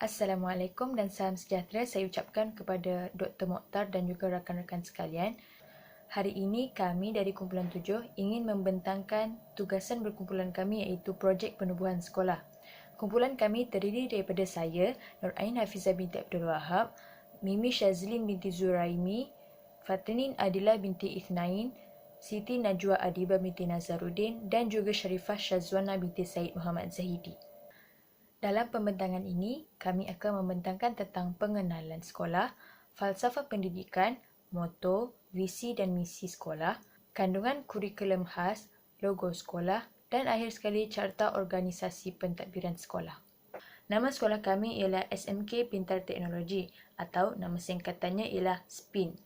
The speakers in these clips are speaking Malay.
Assalamualaikum dan salam sejahtera saya ucapkan kepada Dr. Mokhtar dan juga rakan-rakan sekalian. Hari ini kami dari Kumpulan 7 ingin membentangkan tugasan berkumpulan kami iaitu projek penubuhan sekolah. Kumpulan kami terdiri daripada saya, Nur Ain Hafizah binti Abdul Wahab, Mimi Shazlin binti Zuraimi, Fatinin Adilah binti Ithnain, Siti Najwa Adibah binti Nazaruddin dan juga Sharifah Shazwana binti Said Muhammad Zahidi. Dalam pembentangan ini, kami akan membentangkan tentang pengenalan sekolah, falsafah pendidikan, moto, visi dan misi sekolah, kandungan kurikulum khas, logo sekolah dan akhir sekali carta organisasi pentadbiran sekolah. Nama sekolah kami ialah SMK Pintar Teknologi atau nama singkatannya ialah SPIN.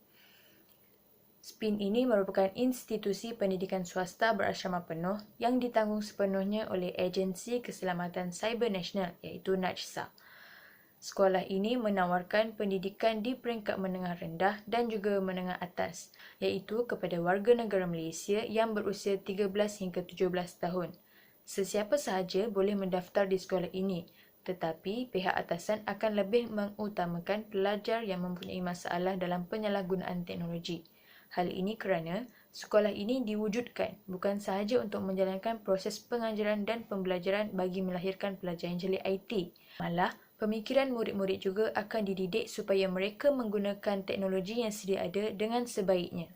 SPIN ini merupakan institusi pendidikan swasta berasrama penuh yang ditanggung sepenuhnya oleh Agensi Keselamatan Cyber Nasional iaitu NACSA. Sekolah ini menawarkan pendidikan di peringkat menengah rendah dan juga menengah atas iaitu kepada warga negara Malaysia yang berusia 13 hingga 17 tahun. Sesiapa sahaja boleh mendaftar di sekolah ini, tetapi pihak atasan akan lebih mengutamakan pelajar yang mempunyai masalah dalam penyalahgunaan teknologi. Hal ini kerana sekolah ini diwujudkan bukan sahaja untuk menjalankan proses pengajaran dan pembelajaran bagi melahirkan pelajar yang jeli IT. Malah, pemikiran murid-murid juga akan dididik supaya mereka menggunakan teknologi yang sedia ada dengan sebaiknya.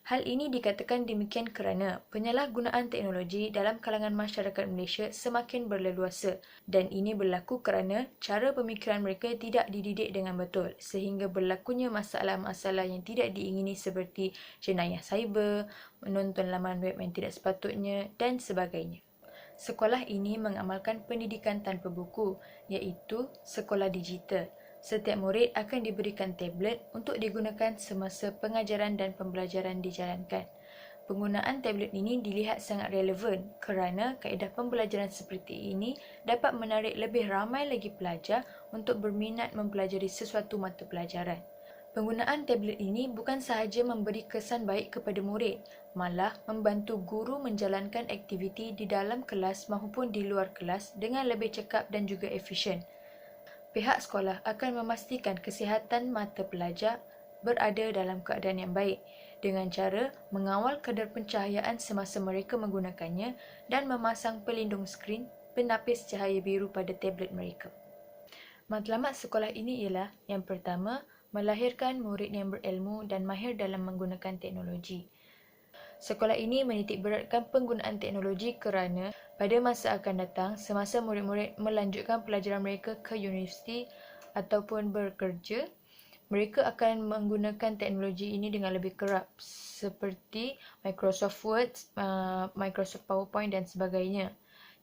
Hal ini dikatakan demikian kerana penyalahgunaan teknologi dalam kalangan masyarakat Malaysia semakin berleluasa dan ini berlaku kerana cara pemikiran mereka tidak dididik dengan betul sehingga berlakunya masalah-masalah yang tidak diingini seperti jenayah cyber, menonton laman web yang tidak sepatutnya dan sebagainya. Sekolah ini mengamalkan pendidikan tanpa buku iaitu sekolah digital. Setiap murid akan diberikan tablet untuk digunakan semasa pengajaran dan pembelajaran dijalankan. Penggunaan tablet ini dilihat sangat relevan kerana kaedah pembelajaran seperti ini dapat menarik lebih ramai lagi pelajar untuk berminat mempelajari sesuatu mata pelajaran. Penggunaan tablet ini bukan sahaja memberi kesan baik kepada murid, malah membantu guru menjalankan aktiviti di dalam kelas maupun di luar kelas dengan lebih cekap dan juga efisien. Pihak sekolah akan memastikan kesihatan mata pelajar berada dalam keadaan yang baik dengan cara mengawal kadar pencahayaan semasa mereka menggunakannya dan memasang pelindung skrin penapis cahaya biru pada tablet mereka. Matlamat sekolah ini ialah yang pertama, melahirkan murid yang berilmu dan mahir dalam menggunakan teknologi. Sekolah ini menitik beratkan penggunaan teknologi kerana pada masa akan datang, semasa murid-murid melanjutkan pelajaran mereka ke universiti ataupun bekerja, mereka akan menggunakan teknologi ini dengan lebih kerap seperti Microsoft Word, Microsoft PowerPoint dan sebagainya.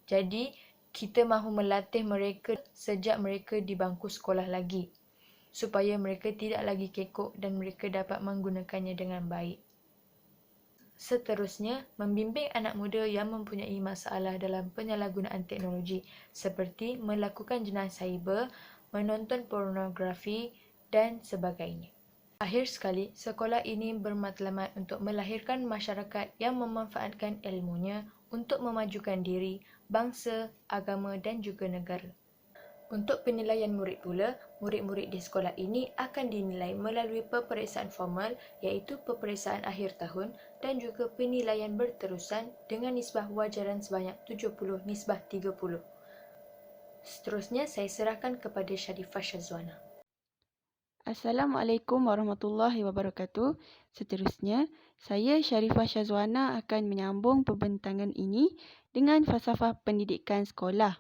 Jadi, kita mahu melatih mereka sejak mereka di bangku sekolah lagi supaya mereka tidak lagi kekok dan mereka dapat menggunakannya dengan baik. Seterusnya, membimbing anak muda yang mempunyai masalah dalam penyalahgunaan teknologi seperti melakukan jenayah cyber, menonton pornografi dan sebagainya. Akhir sekali, sekolah ini bermatlamat untuk melahirkan masyarakat yang memanfaatkan ilmunya untuk memajukan diri, bangsa, agama dan juga negara. Untuk penilaian murid pula, murid-murid di sekolah ini akan dinilai melalui peperiksaan formal iaitu peperiksaan akhir tahun dan juga penilaian berterusan dengan nisbah wajaran sebanyak 70/30. Seterusnya, saya serahkan kepada Sharifah Shazwana. Assalamualaikum warahmatullahi wabarakatuh. Seterusnya, saya Sharifah Shazwana akan menyambung pembentangan ini dengan falsafah pendidikan sekolah.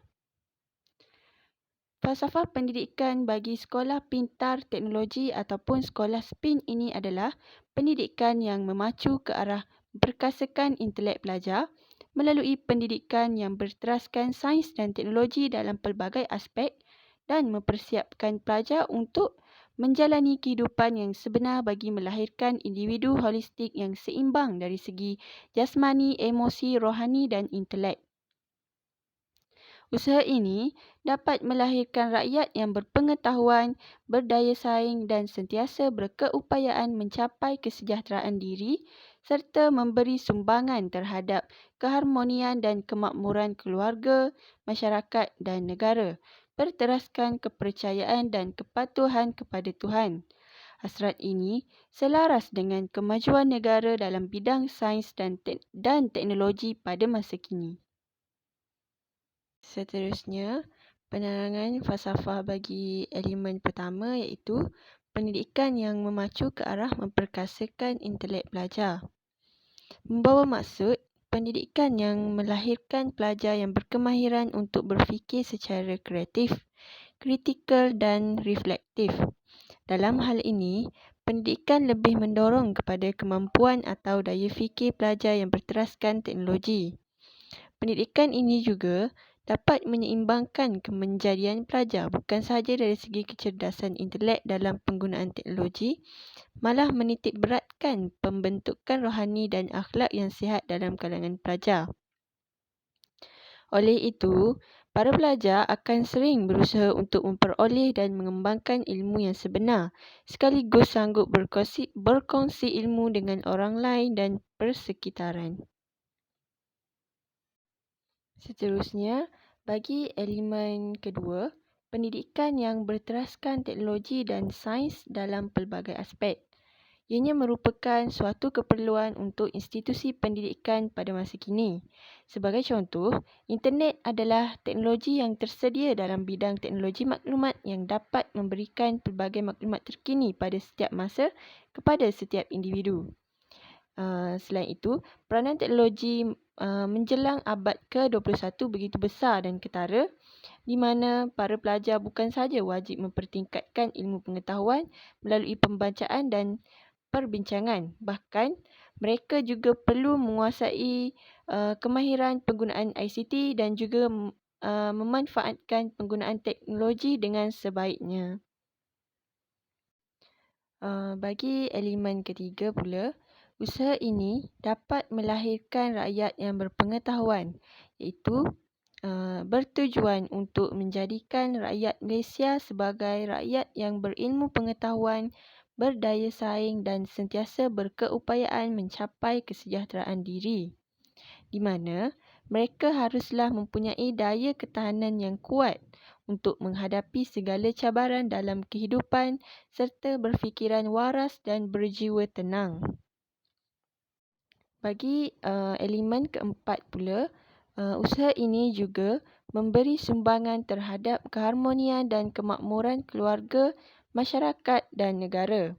Falsafah pendidikan bagi sekolah pintar teknologi ataupun sekolah SPIN ini adalah pendidikan yang memacu ke arah berkasakan intelek pelajar melalui pendidikan yang berteraskan sains dan teknologi dalam pelbagai aspek dan mempersiapkan pelajar untuk menjalani kehidupan yang sebenar bagi melahirkan individu holistik yang seimbang dari segi jasmani, emosi, rohani dan intelek. Usaha ini dapat melahirkan rakyat yang berpengetahuan, berdaya saing dan sentiasa berkeupayaan mencapai kesejahteraan diri serta memberi sumbangan terhadap keharmonian dan kemakmuran keluarga, masyarakat dan negara. berteraskan kepercayaan dan kepatuhan kepada Tuhan. Hasrat ini selaras dengan kemajuan negara dalam bidang sains dan teknologi pada masa kini. Seterusnya, penerangan falsafah bagi elemen pertama iaitu pendidikan yang memacu ke arah memperkasakan intelek pelajar. Membawa maksud pendidikan yang melahirkan pelajar yang berkemahiran untuk berfikir secara kreatif, kritikal dan reflektif. Dalam hal ini, pendidikan lebih mendorong kepada kemampuan atau daya fikir pelajar yang berteraskan teknologi. Pendidikan ini juga dapat menyeimbangkan kemenjadian pelajar bukan sahaja dari segi kecerdasan intelek dalam penggunaan teknologi, malah menitik beratkan pembentukan rohani dan akhlak yang sihat dalam kalangan pelajar. Oleh itu, para pelajar akan sering berusaha untuk memperoleh dan mengembangkan ilmu yang sebenar, sekaligus sanggup berkongsi ilmu dengan orang lain dan persekitaran. Seterusnya, bagi elemen kedua, pendidikan yang berteraskan teknologi dan sains dalam pelbagai aspek. Ianya merupakan suatu keperluan untuk institusi pendidikan pada masa kini. Sebagai contoh, internet adalah teknologi yang tersedia dalam bidang teknologi maklumat yang dapat memberikan pelbagai maklumat terkini pada setiap masa kepada setiap individu. Selain itu, peranan teknologi menjelang abad ke-21 begitu besar dan ketara, di mana para pelajar bukan sahaja wajib mempertingkatkan ilmu pengetahuan melalui pembacaan dan perbincangan. Bahkan, mereka juga perlu menguasai kemahiran penggunaan ICT dan juga memanfaatkan penggunaan teknologi dengan sebaiknya. Bagi elemen ketiga pula, usaha ini dapat melahirkan rakyat yang berpengetahuan, iaitu bertujuan untuk menjadikan rakyat Malaysia sebagai rakyat yang berilmu pengetahuan, berdaya saing dan sentiasa berkeupayaan mencapai kesejahteraan diri, di mana mereka haruslah mempunyai daya ketahanan yang kuat untuk menghadapi segala cabaran dalam kehidupan serta berfikiran waras dan berjiwa tenang. Bagi elemen keempat pula, usaha ini juga memberi sumbangan terhadap keharmonian dan kemakmuran keluarga, masyarakat dan negara.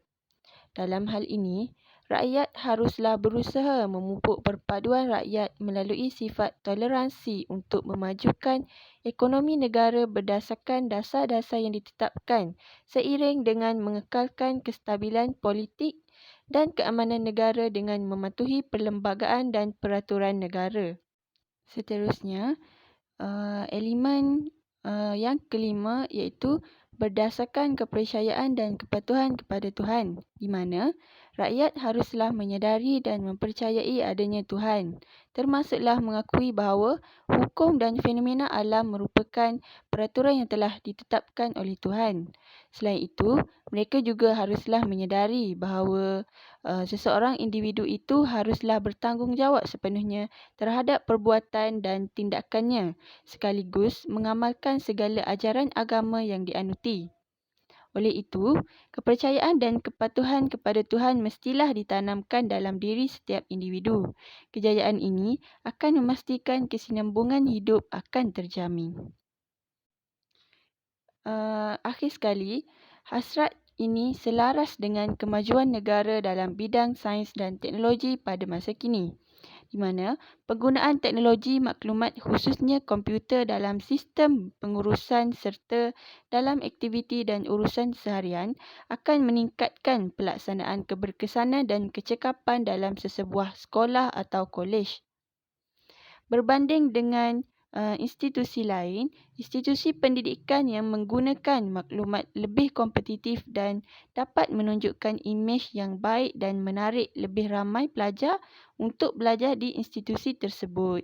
Dalam hal ini, rakyat haruslah berusaha memupuk perpaduan rakyat melalui sifat toleransi untuk memajukan ekonomi negara berdasarkan dasar-dasar yang ditetapkan seiring dengan mengekalkan kestabilan politik dan keamanan negara dengan mematuhi perlembagaan dan peraturan negara. Seterusnya, elemen yang kelima iaitu berdasarkan kepercayaan dan kepatuhan kepada Tuhan, di mana rakyat haruslah menyadari dan mempercayai adanya Tuhan, termasuklah mengakui bahawa hukum dan fenomena alam merupakan peraturan yang telah ditetapkan oleh Tuhan. Selain itu, mereka juga haruslah menyadari bahawa seseorang individu itu haruslah bertanggungjawab sepenuhnya terhadap perbuatan dan tindakannya, sekaligus mengamalkan segala ajaran agama yang dianuti. Oleh itu, kepercayaan dan kepatuhan kepada Tuhan mestilah ditanamkan dalam diri setiap individu. Kejayaan ini akan memastikan kesinambungan hidup akan terjamin. Akhir sekali, hasrat ini selaras dengan kemajuan negara dalam bidang sains dan teknologi pada masa kini, di mana penggunaan teknologi maklumat khususnya komputer dalam sistem pengurusan serta dalam aktiviti dan urusan seharian akan meningkatkan pelaksanaan keberkesanan dan kecekapan dalam sesebuah sekolah atau kolej. Berbanding dengan institusi lain, institusi pendidikan yang menggunakan maklumat lebih kompetitif dan dapat menunjukkan imej yang baik dan menarik lebih ramai pelajar untuk belajar di institusi tersebut.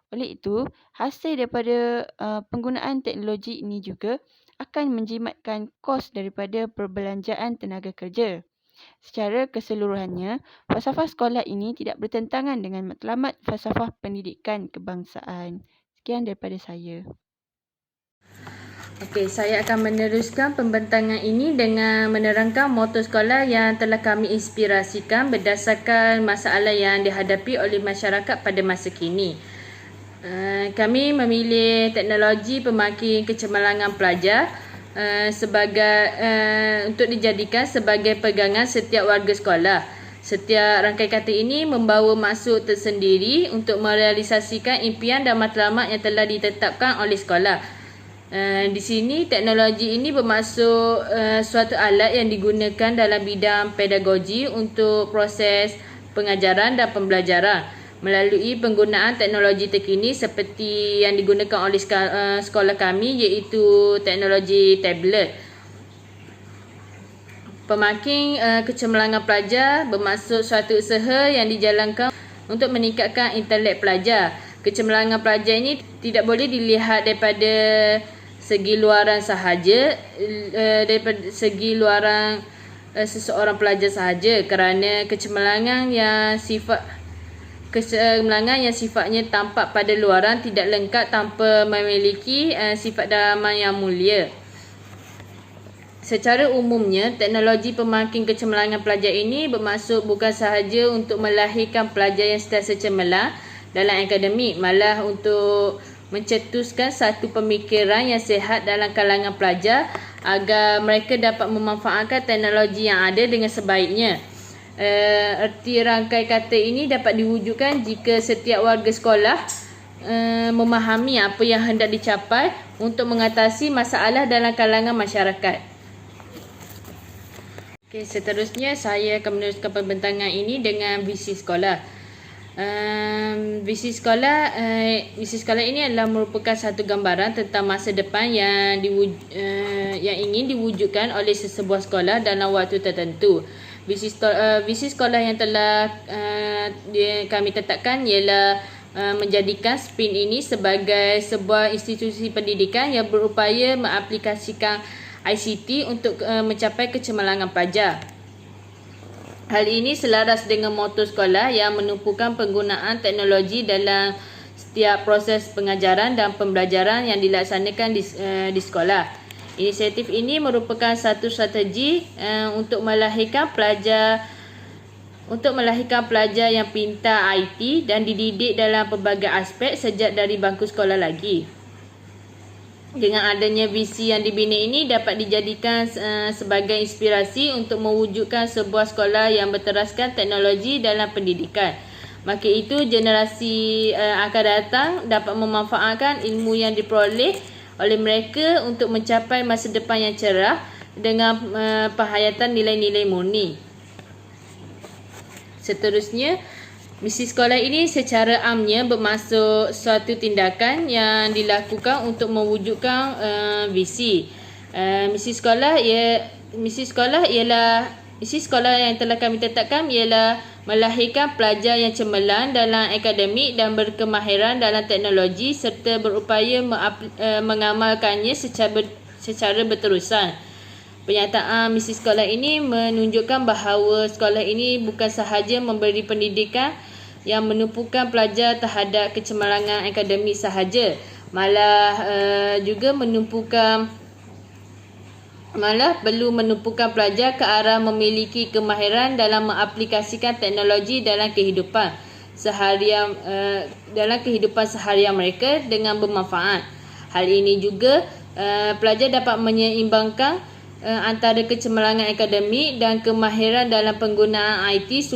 Oleh itu, hasil daripada penggunaan teknologi ini juga akan menjimatkan kos daripada perbelanjaan tenaga kerja. Secara keseluruhannya, falsafah sekolah ini tidak bertentangan dengan matlamat falsafah pendidikan kebangsaan. Sekian daripada saya. Okey, saya akan meneruskan pembentangan ini dengan menerangkan moto sekolah yang telah kami inspirasikan berdasarkan masalah yang dihadapi oleh masyarakat pada masa kini. Kami memilih teknologi pemakin kecemerlangan pelajar untuk dijadikan sebagai pegangan setiap warga sekolah. Setiap rangkaian kata ini membawa maksud tersendiri untuk merealisasikan impian dan matlamat yang telah ditetapkan oleh sekolah. Di sini teknologi ini bermaksud suatu alat yang digunakan dalam bidang pedagogi untuk proses pengajaran dan pembelajaran melalui penggunaan teknologi terkini seperti yang digunakan oleh sekolah kami, iaitu teknologi tablet. Pemakin kecemerlangan pelajar bermaksud suatu usaha yang dijalankan untuk meningkatkan intelek pelajar. Kecemerlangan pelajar ini tidak boleh dilihat daripada segi luaran sahaja, daripada segi luaran seseorang pelajar sahaja, kerana kecemerlangan yang sifatnya tampak pada luaran tidak lengkap tanpa memiliki sifat dalaman yang mulia. Secara umumnya, teknologi pemakin kecemerlangan pelajar ini bermaksud bukan sahaja untuk melahirkan pelajar yang sentiasa cemerlang dalam akademik, malah untuk mencetuskan satu pemikiran yang sihat dalam kalangan pelajar agar mereka dapat memanfaatkan teknologi yang ada dengan sebaiknya. Erti rangkai kata ini dapat diwujudkan jika setiap warga sekolah memahami apa yang hendak dicapai untuk mengatasi masalah dalam kalangan masyarakat. Okey, seterusnya saya akan meneruskan pembentangan ini dengan visi sekolah. Visi sekolah ini adalah merupakan satu gambaran tentang masa depan yang ingin diwujudkan oleh sesebuah sekolah dalam waktu tertentu. Visi sekolah yang telah kami tetapkan ialah menjadikan SPIN ini sebagai sebuah institusi pendidikan yang berupaya mengaplikasikan ICT untuk mencapai kecemerlangan pelajar. Hal ini selaras dengan moto sekolah yang menumpukan penggunaan teknologi dalam setiap proses pengajaran dan pembelajaran yang dilaksanakan di sekolah. Inisiatif ini merupakan satu strategi untuk melahirkan pelajar yang pintar IT dan dididik dalam pelbagai aspek sejak dari bangku sekolah lagi. Dengan adanya visi yang dibina ini dapat dijadikan sebagai inspirasi untuk mewujudkan sebuah sekolah yang berteraskan teknologi dalam pendidikan. Maka itu generasi akan datang dapat memanfaatkan ilmu yang diperoleh oleh mereka untuk mencapai masa depan yang cerah dengan penghayatan nilai-nilai murni. Seterusnya, misi sekolah ini secara amnya bermaksud suatu tindakan yang dilakukan untuk mewujudkan visi. Misi sekolah yang telah kami tetapkan ialah melahirkan pelajar yang cemerlang dalam akademik dan berkemahiran dalam teknologi serta berupaya mengamalkannya secara berterusan. Pernyataan misi sekolah ini menunjukkan bahawa sekolah ini bukan sahaja memberi pendidikan yang menumpukan pelajar terhadap kecemerlangan akademik sahaja, malah perlu menumpukan pelajar ke arah memiliki kemahiran dalam mengaplikasikan teknologi dalam kehidupan seharian mereka dengan bermanfaat. Hal ini juga pelajar dapat menyeimbangkan antara kecemerlangan akademik dan kemahiran dalam penggunaan IT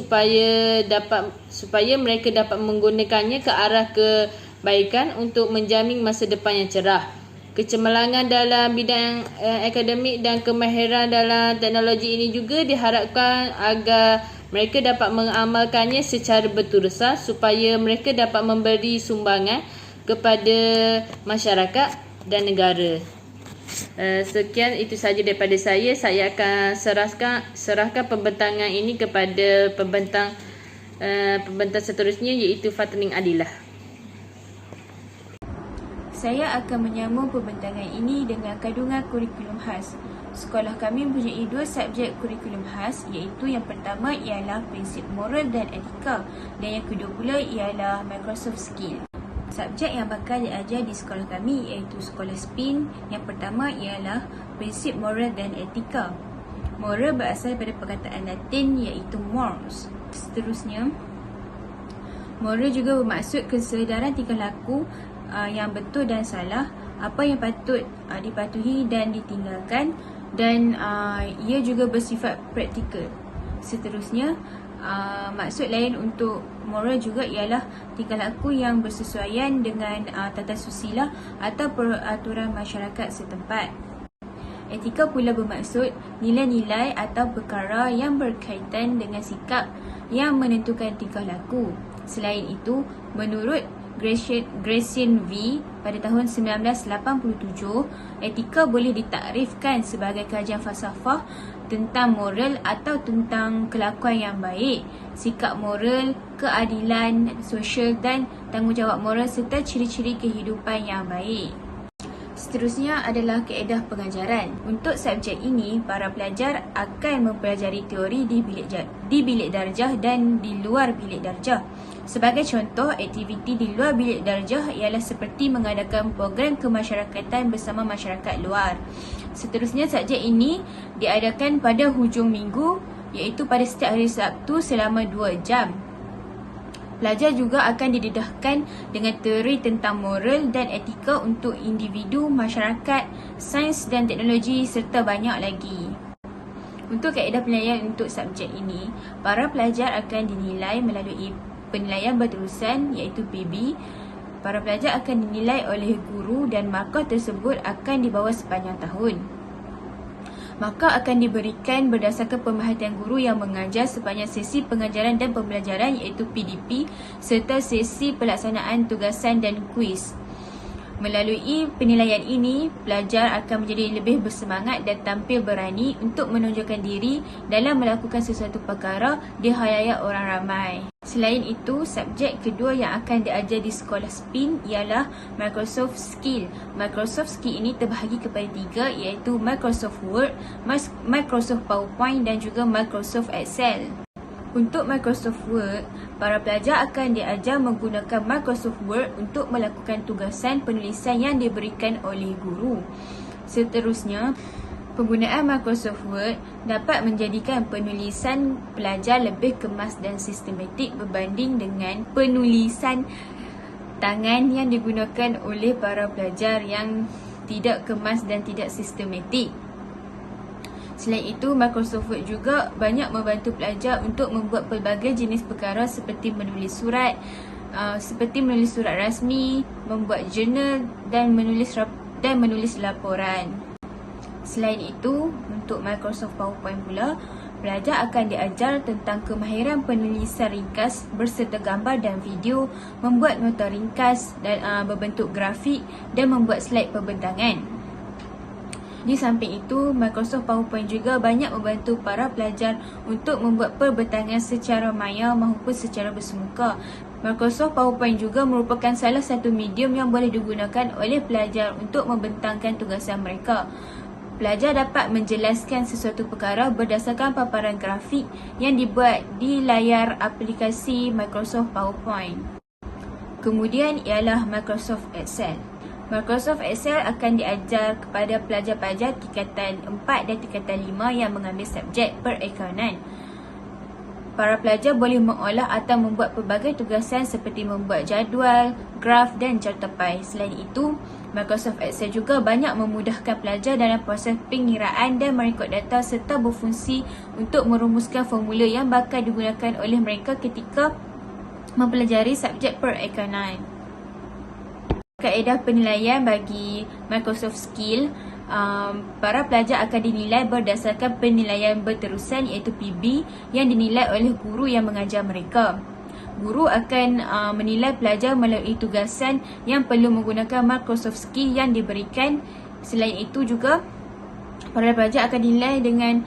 supaya mereka dapat menggunakannya ke arah kebaikan untuk menjamin masa depan yang cerah. Kecemerlangan dalam bidang akademik dan kemahiran dalam teknologi ini juga diharapkan agar mereka dapat mengamalkannya secara berterusan supaya mereka dapat memberi sumbangan kepada masyarakat dan negara. Sekian, itu sahaja daripada saya. Saya akan serahkan pembentangan ini kepada pembentang seterusnya, iaitu Fatning Adilah. Saya akan menyambung pembentangan ini dengan kandungan kurikulum khas. Sekolah kami mempunyai 2 subjek kurikulum khas, iaitu yang pertama ialah prinsip moral dan etika dan yang kedua pula ialah Microsoft Skill. Subjek yang bakal diajar di sekolah kami iaitu sekolah SPIN. Yang pertama ialah prinsip moral dan etika. Moral berasal daripada perkataan Latin iaitu mors. Seterusnya, moral juga bermaksud kesedaran tingkah laku yang betul dan salah, apa yang patut dipatuhi dan ditinggalkan, dan ia juga bersifat praktikal. Seterusnya, maksud lain untuk moral juga ialah tingkah laku yang bersesuaian dengan tata susila atau peraturan masyarakat setempat. Etika pula bermaksud nilai-nilai atau perkara yang berkaitan dengan sikap yang menentukan tingkah laku. Selain itu, menurut Gracian V pada tahun 1987, etika boleh ditakrifkan sebagai kajian falsafah tentang moral atau tentang kelakuan yang baik, sikap moral, keadilan sosial dan tanggungjawab moral serta ciri-ciri kehidupan yang baik. Seterusnya adalah kaedah pengajaran. Untuk subjek ini, para pelajar akan mempelajari teori di bilik darjah dan di luar bilik darjah. Sebagai contoh, aktiviti di luar bilik darjah ialah seperti mengadakan program kemasyarakatan bersama masyarakat luar. Seterusnya, subjek ini diadakan pada hujung minggu iaitu pada setiap hari Sabtu selama 2 jam. Pelajar juga akan didedahkan dengan teori tentang moral dan etika untuk individu, masyarakat, sains dan teknologi serta banyak lagi. Untuk kaedah penilaian untuk subjek ini, para pelajar akan dinilai melalui penilaian berterusan iaitu PB. Para pelajar akan dinilai oleh guru dan markah tersebut akan dibawa sepanjang tahun. Markah akan diberikan berdasarkan pemerhatian guru yang mengajar sepanjang sesi pengajaran dan pembelajaran iaitu PDP serta sesi pelaksanaan tugasan dan kuis. Melalui penilaian ini, pelajar akan menjadi lebih bersemangat dan tampil berani untuk menunjukkan diri dalam melakukan sesuatu perkara di halayak orang ramai. Selain itu, subjek kedua yang akan diajar di sekolah SPIN ialah Microsoft Skill. Microsoft Skill ini terbahagi kepada 3 iaitu Microsoft Word, Microsoft PowerPoint dan juga Microsoft Excel. Untuk Microsoft Word, para pelajar akan diajar menggunakan Microsoft Word untuk melakukan tugasan penulisan yang diberikan oleh guru. Seterusnya, penggunaan Microsoft Word dapat menjadikan penulisan pelajar lebih kemas dan sistematik berbanding dengan penulisan tangan yang digunakan oleh para pelajar yang tidak kemas dan tidak sistematik. Selain itu, Microsoft Word juga banyak membantu pelajar untuk membuat pelbagai jenis perkara seperti menulis surat rasmi, membuat jurnal dan menulis laporan. Selain itu, untuk Microsoft PowerPoint pula, pelajar akan diajar tentang kemahiran penulisan ringkas berserta gambar dan video, membuat nota ringkas dan berbentuk grafik dan membuat slide pembentangan. Di samping itu, Microsoft PowerPoint juga banyak membantu para pelajar untuk membuat perbentangan secara maya maupun secara bersemuka. Microsoft PowerPoint juga merupakan salah satu medium yang boleh digunakan oleh pelajar untuk membentangkan tugasan mereka. Pelajar dapat menjelaskan sesuatu perkara berdasarkan paparan grafik yang dibuat di layar aplikasi Microsoft PowerPoint. Kemudian ialah Microsoft Excel. Microsoft Excel akan diajar kepada pelajar-pelajar tingkatan 4 dan tingkatan 5 yang mengambil subjek perakaunan. Para pelajar boleh mengolah atau membuat pelbagai tugasan seperti membuat jadual, graf dan cartapai. Selain itu, Microsoft Excel juga banyak memudahkan pelajar dalam proses pengiraan dan merekod data serta berfungsi untuk merumuskan formula yang bakal digunakan oleh mereka ketika mempelajari subjek perakaunan. Kaedah penilaian bagi Microsoft Skill, para pelajar akan dinilai berdasarkan penilaian berterusan iaitu PB yang dinilai oleh guru yang mengajar mereka. Guru akan menilai pelajar melalui tugasan yang perlu menggunakan Microsoft Skill yang diberikan. Selain itu juga, para pelajar akan dinilai dengan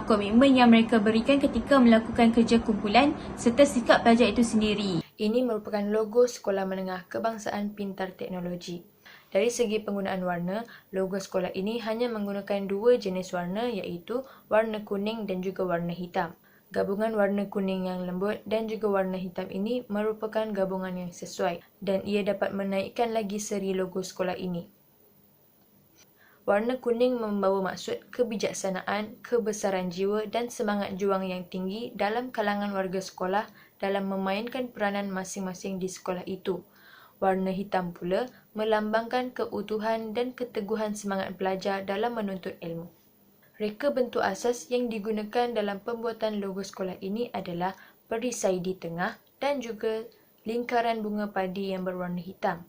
komitmen yang mereka berikan ketika melakukan kerja kumpulan serta sikap pelajar itu sendiri. Ini merupakan logo Sekolah Menengah Kebangsaan Pintar Teknologi. Dari segi penggunaan warna, logo sekolah ini hanya menggunakan 2 jenis warna iaitu warna kuning dan juga warna hitam. Gabungan warna kuning yang lembut dan juga warna hitam ini merupakan gabungan yang sesuai dan ia dapat menaikkan lagi seri logo sekolah ini. Warna kuning membawa maksud kebijaksanaan, kebesaran jiwa dan semangat juang yang tinggi dalam kalangan warga sekolah dalam memainkan peranan masing-masing di sekolah itu. Warna hitam pula melambangkan keutuhan dan keteguhan semangat pelajar dalam menuntut ilmu. Reka bentuk asas yang digunakan dalam pembuatan logo sekolah ini adalah perisai di tengah dan juga lingkaran bunga padi yang berwarna hitam.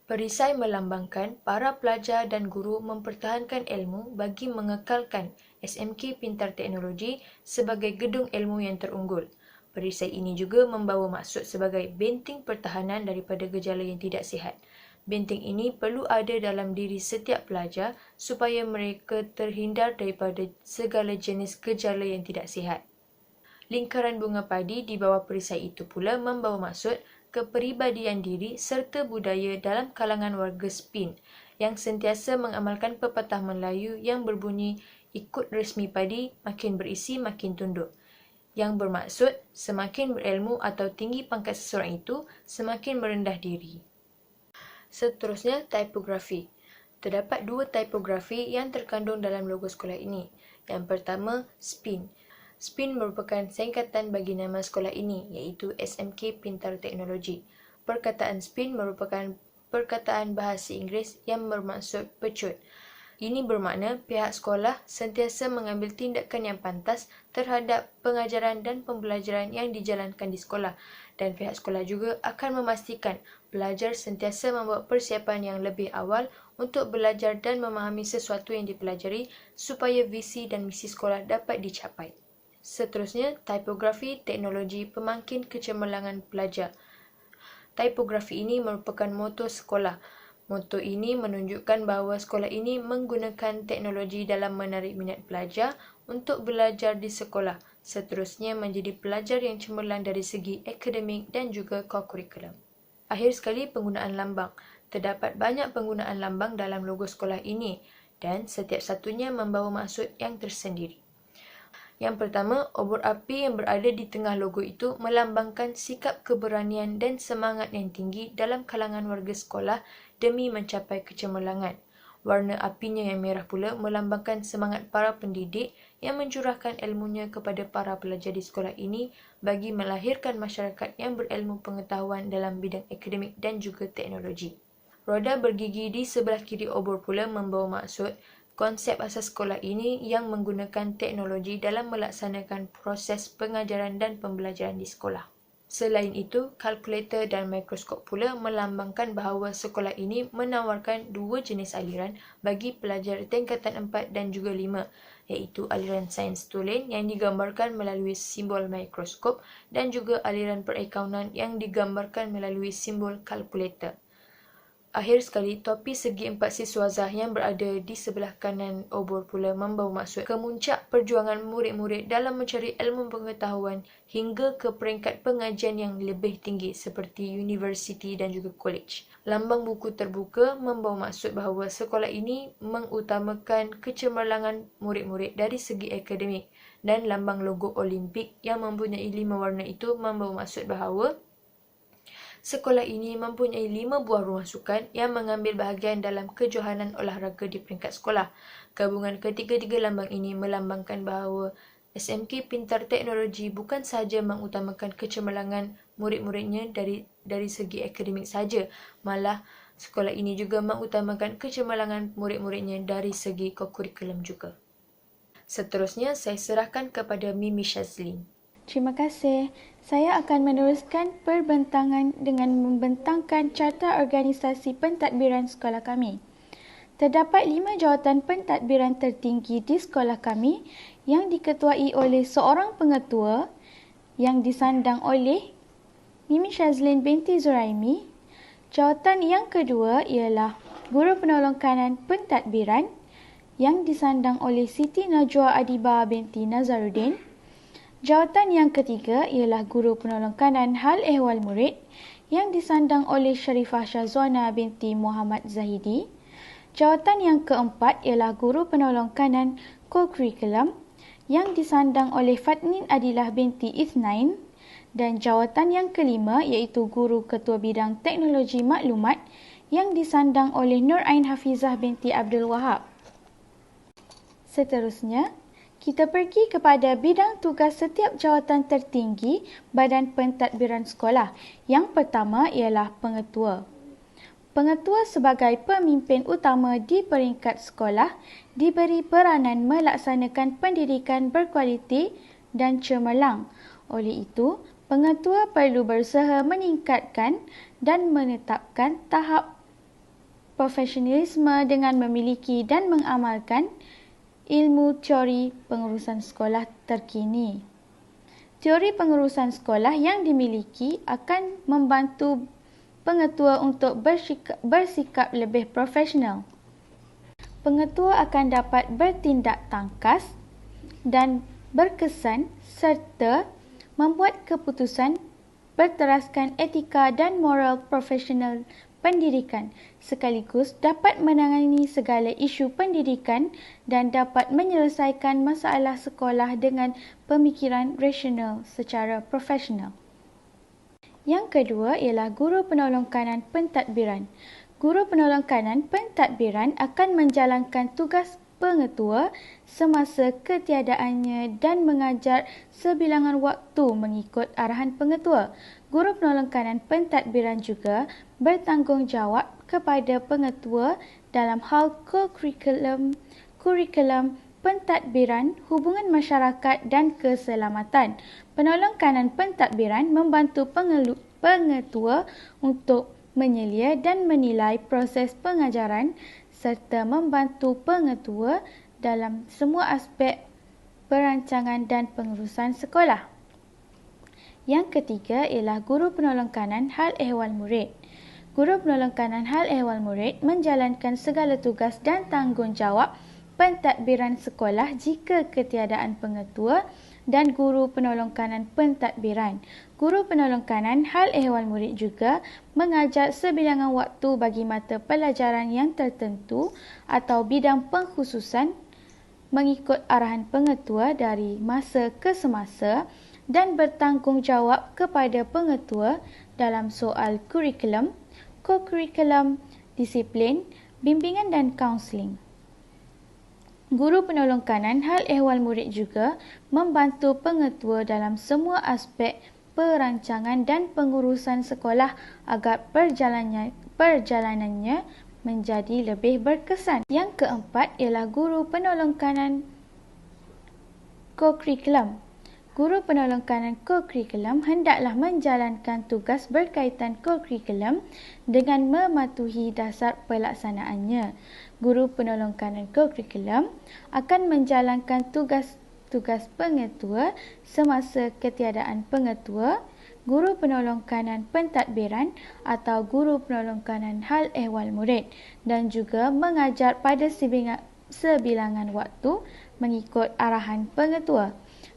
Perisai melambangkan para pelajar dan guru mempertahankan ilmu bagi mengekalkan SMK Pintar Teknologi sebagai gedung ilmu yang terunggul. Perisai ini juga membawa maksud sebagai benteng pertahanan daripada gejala yang tidak sihat. Benteng ini perlu ada dalam diri setiap pelajar supaya mereka terhindar daripada segala jenis gejala yang tidak sihat. Lingkaran bunga padi di bawah perisai itu pula membawa maksud kepribadian diri serta budaya dalam kalangan warga SPIN yang sentiasa mengamalkan pepatah Melayu yang berbunyi ikut resmi padi makin berisi makin tunduk, yang bermaksud semakin berilmu atau tinggi pangkat seseorang itu semakin merendah diri. Seterusnya, tipografi. Terdapat 2 tipografi yang terkandung dalam logo sekolah ini. Yang pertama, SPIN. SPIN merupakan singkatan bagi nama sekolah ini, iaitu SMK Pintar Teknologi. Perkataan SPIN merupakan perkataan bahasa Inggeris yang bermaksud pecut. Ini bermakna pihak sekolah sentiasa mengambil tindakan yang pantas terhadap pengajaran dan pembelajaran yang dijalankan di sekolah, dan pihak sekolah juga akan memastikan pelajar sentiasa membuat persiapan yang lebih awal untuk belajar dan memahami sesuatu yang dipelajari supaya visi dan misi sekolah dapat dicapai. Seterusnya, tipografi teknologi pemangkin kecemerlangan pelajar. Tipografi ini merupakan moto sekolah. Moto ini menunjukkan bahawa sekolah ini menggunakan teknologi dalam menarik minat pelajar untuk belajar di sekolah. Seterusnya, menjadi pelajar yang cemerlang dari segi akademik dan juga kokurikulum. Akhir sekali, penggunaan lambang. Terdapat banyak penggunaan lambang dalam logo sekolah ini dan setiap satunya membawa maksud yang tersendiri. Yang pertama, obor api yang berada di tengah logo itu melambangkan sikap keberanian dan semangat yang tinggi dalam kalangan warga sekolah demi mencapai kecemerlangan. Warna apinya yang merah pula melambangkan semangat para pendidik yang mencurahkan ilmunya kepada para pelajar di sekolah ini bagi melahirkan masyarakat yang berilmu pengetahuan dalam bidang akademik dan juga teknologi. Roda bergigi di sebelah kiri obor pula membawa maksud konsep asas sekolah ini yang menggunakan teknologi dalam melaksanakan proses pengajaran dan pembelajaran di sekolah. Selain itu, kalkulator dan mikroskop pula melambangkan bahawa sekolah ini menawarkan 2 jenis aliran bagi pelajar tingkatan 4 dan juga 5, iaitu aliran sains tulen yang digambarkan melalui simbol mikroskop dan juga aliran perakaunan yang digambarkan melalui simbol kalkulator. Akhir sekali, topi segi 4 siswazah yang berada di sebelah kanan obor pula membawa maksud kemuncak perjuangan murid-murid dalam mencari ilmu pengetahuan hingga ke peringkat pengajian yang lebih tinggi seperti universiti dan juga college. Lambang buku terbuka membawa maksud bahawa sekolah ini mengutamakan kecemerlangan murid-murid dari segi akademik, dan lambang logo Olimpik yang mempunyai 5 warna itu membawa maksud bahawa sekolah ini mempunyai 5 buah rumah sukan yang mengambil bahagian dalam kejohanan olahraga di peringkat sekolah. Gabungan ketiga-tiga lambang ini melambangkan bahawa SMK Pintar Teknologi bukan sahaja mengutamakan kecemerlangan murid-muridnya dari segi akademik saja, malah sekolah ini juga mengutamakan kecemerlangan murid-muridnya dari segi kokurikulum juga. Seterusnya, saya serahkan kepada Mimi Shazlin. Terima kasih. Saya akan meneruskan perbentangan dengan membentangkan carta organisasi pentadbiran sekolah kami. Terdapat 5 jawatan pentadbiran tertinggi di sekolah kami yang diketuai oleh seorang pengetua yang disandang oleh Mimi Shazlin binti Zuraimi. Jawatan yang kedua ialah Guru Penolong Kanan Pentadbiran yang disandang oleh Siti Najwa Adiba binti Nazaruddin. Jawatan yang ketiga ialah Guru Penolong Kanan Hal Ehwal Murid yang disandang oleh Sharifah Syazwana binti Muhammad Zahidi. Jawatan yang keempat ialah Guru Penolong Kanan Co-Curriculum yang disandang oleh Fatnin Adilah binti Ithnain, dan jawatan yang kelima iaitu Guru Ketua Bidang Teknologi Maklumat yang disandang oleh Nur Ain Hafizah binti Abdul Wahab. Seterusnya, kita pergi kepada bidang tugas setiap jawatan tertinggi Badan Pentadbiran Sekolah. Yang pertama ialah pengetua. Pengetua sebagai pemimpin utama di peringkat sekolah diberi peranan melaksanakan pendidikan berkualiti dan cemerlang. Oleh itu, pengetua perlu berusaha meningkatkan dan menetapkan tahap profesionalisme dengan memiliki dan mengamalkan ilmu teori pengurusan sekolah terkini. Teori pengurusan sekolah yang dimiliki akan membantu pengetua untuk bersikap lebih profesional. Pengetua akan dapat bertindak tangkas dan berkesan serta membuat keputusan berteraskan etika dan moral profesional pendidikan, sekaligus dapat menangani segala isu pendidikan dan dapat menyelesaikan masalah sekolah dengan pemikiran rasional secara profesional. Yang kedua ialah guru penolong kanan pentadbiran. Guru penolong kanan pentadbiran akan menjalankan tugas pengetua semasa ketiadaannya dan mengajar sebilangan waktu mengikut arahan pengetua. Guru penolong kanan pentadbiran juga bertanggungjawab kepada pengetua dalam hal kurikulum pentadbiran, hubungan masyarakat dan keselamatan. Penolong kanan pentadbiran membantu pengetua untuk menyelia dan menilai proses pengajaran serta membantu pengetua dalam semua aspek perancangan dan pengurusan sekolah. Yang ketiga ialah guru penolong kanan hal ehwal murid. Guru penolong kanan hal ehwal murid menjalankan segala tugas dan tanggungjawab pentadbiran sekolah jika ketiadaan pengetua dan guru penolong kanan pentadbiran. Guru penolong kanan hal ehwal murid juga mengajar sebilangan waktu bagi mata pelajaran yang tertentu atau bidang pengkhususan mengikut arahan pengetua dari masa ke semasa dan bertanggungjawab kepada pengetua dalam soal kurikulum, ko-kurikulum, disiplin, bimbingan dan kaunseling. Guru penolong kanan hal ehwal murid juga membantu pengetua dalam semua aspek perancangan dan pengurusan sekolah agar perjalanannya menjadi lebih berkesan. Yang keempat ialah guru penolong kanan ko-kurikulum. Guru penolong kanan ko-kurikulum hendaklah menjalankan tugas berkaitan ko-kurikulum dengan mematuhi dasar pelaksanaannya. Guru penolong kanan ko-kurikulum akan menjalankan tugas pengetua semasa ketiadaan pengetua, guru penolong kanan pentadbiran atau guru penolong kanan hal ehwal murid dan juga mengajar pada sebilangan waktu mengikut arahan pengetua.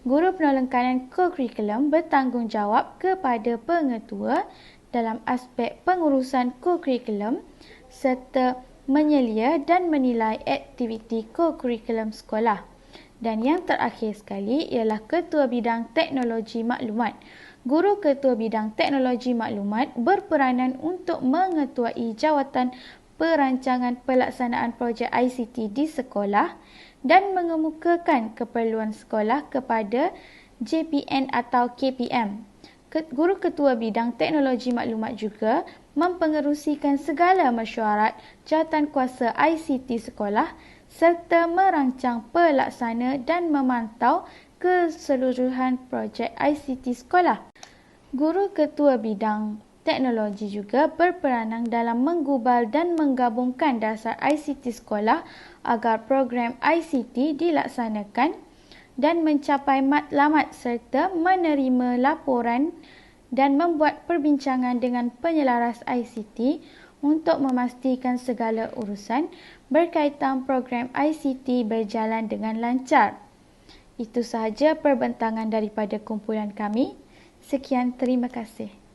Guru penolong kanan ko-kurikulum bertanggungjawab kepada pengetua dalam aspek pengurusan ko-kurikulum serta menyelia dan menilai aktiviti ko-kurikulum sekolah. Dan yang terakhir sekali ialah Ketua Bidang Teknologi Maklumat. Guru Ketua Bidang Teknologi Maklumat berperanan untuk mengetuai jawatan perancangan pelaksanaan projek ICT di sekolah dan mengemukakan keperluan sekolah kepada JPN atau KPM. Guru Ketua Bidang Teknologi Maklumat juga mempengerusikan segala mesyuarat jawatankuasa ICT sekolah serta merancang pelaksana dan memantau keseluruhan projek ICT sekolah. Guru Ketua Bidang Teknologi juga berperanan dalam menggubal dan menggabungkan dasar ICT sekolah agar program ICT dilaksanakan dan mencapai matlamat serta menerima laporan dan membuat perbincangan dengan penyelaras ICT untuk memastikan segala urusan berkaitan program ICT berjalan dengan lancar. Itu sahaja perbentangan daripada kumpulan kami. Sekian, terima kasih.